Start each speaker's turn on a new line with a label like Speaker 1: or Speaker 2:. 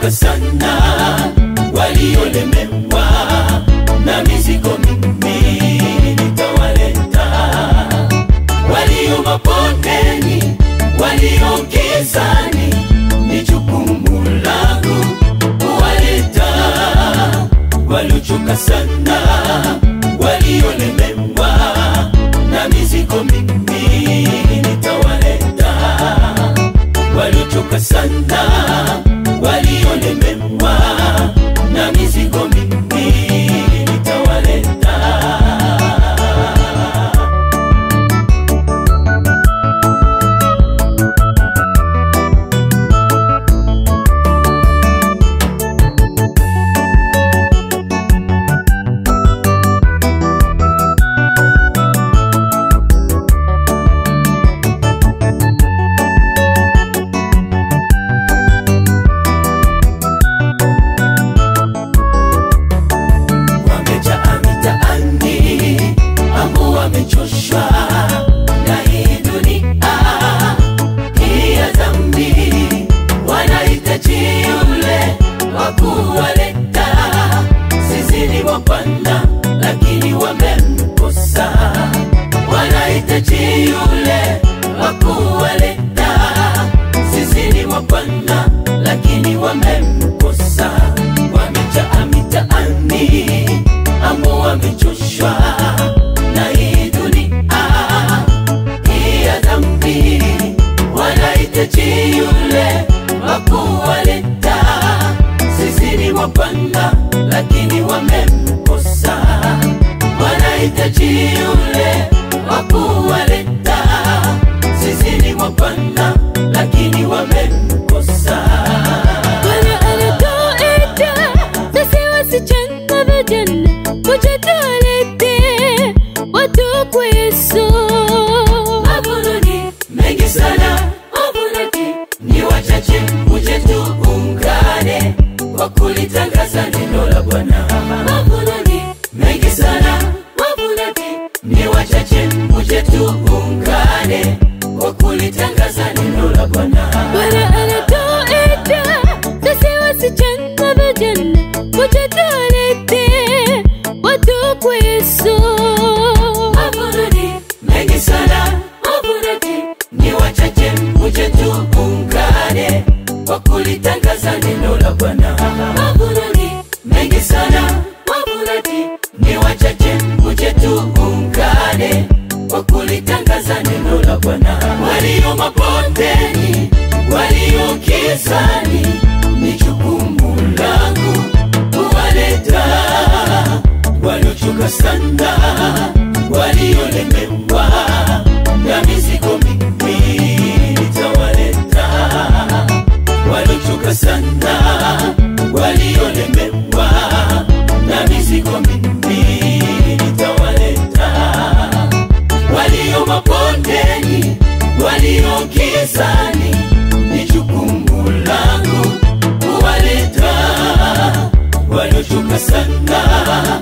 Speaker 1: waliochoka sana, waliolemewa na mizigo mimi nitawaleta. Walio mabondeni, walio gizani, ni jukumu langu kuwaleta. Waliochoka sana, waliolemewa na mizigo mimi nitawaleta. Waliochoka sana, waliolemewa na mizigo mimi nitawaleta. Wamechoshwa na hii dunia, hii ya dhambi, wanahitaji yule wa kuwaleta. Sisi ni wapanda lakini wamemkosa, wanahitaji yule wa kuwaleta. Sisi ni wapanda lakini wamemkosa. Wamejaa mitaani, ambao wamechoshwa na hii dunia, hii ya dhambi, wanahitaji yule wa kuwaleta. Sisi ni wapanda lakini wamemkosa, wanahitaji yule wa kuwaleta. Sisi ni wapanda lakini wamemkosa.
Speaker 2: Bwana anatuita sisi wasichana vijana, kuja tuwalete watu kwa Yesu.
Speaker 1: Mavuno ni mengi sana, wavunati ni wachache. Uje tuungane kwa kulitangaza neno la Bwana. Mavuno ni mengi sana, wavunati ni wachache. Uje tuungane kwa kulitangaza neno la Bwana.
Speaker 2: Bwana anatuita sisi wasichana vijana, kuja tuwalete watu kwa Yesu.
Speaker 1: Mavuno ni mengi sana, wavunati ni wachache. Uje tuungane kwa kulitangaza neno la Bwana. Mavuno ni mengi sana, wavunati ni wachache. Uje tuungane kwa kulitangaza neno la Bwana. Walio mabondeni, walio gizani, ni jukumu langu kuwaleta. Waliochoka sana, waliolemewa na mizigo mimi nitawaleta. Waliochoka sana, waliolemewa na mizigo mimi nitawaleta. Walio mabondeni, walio gizani, ni jukumu langu kuwaleta. Waliochoka sana,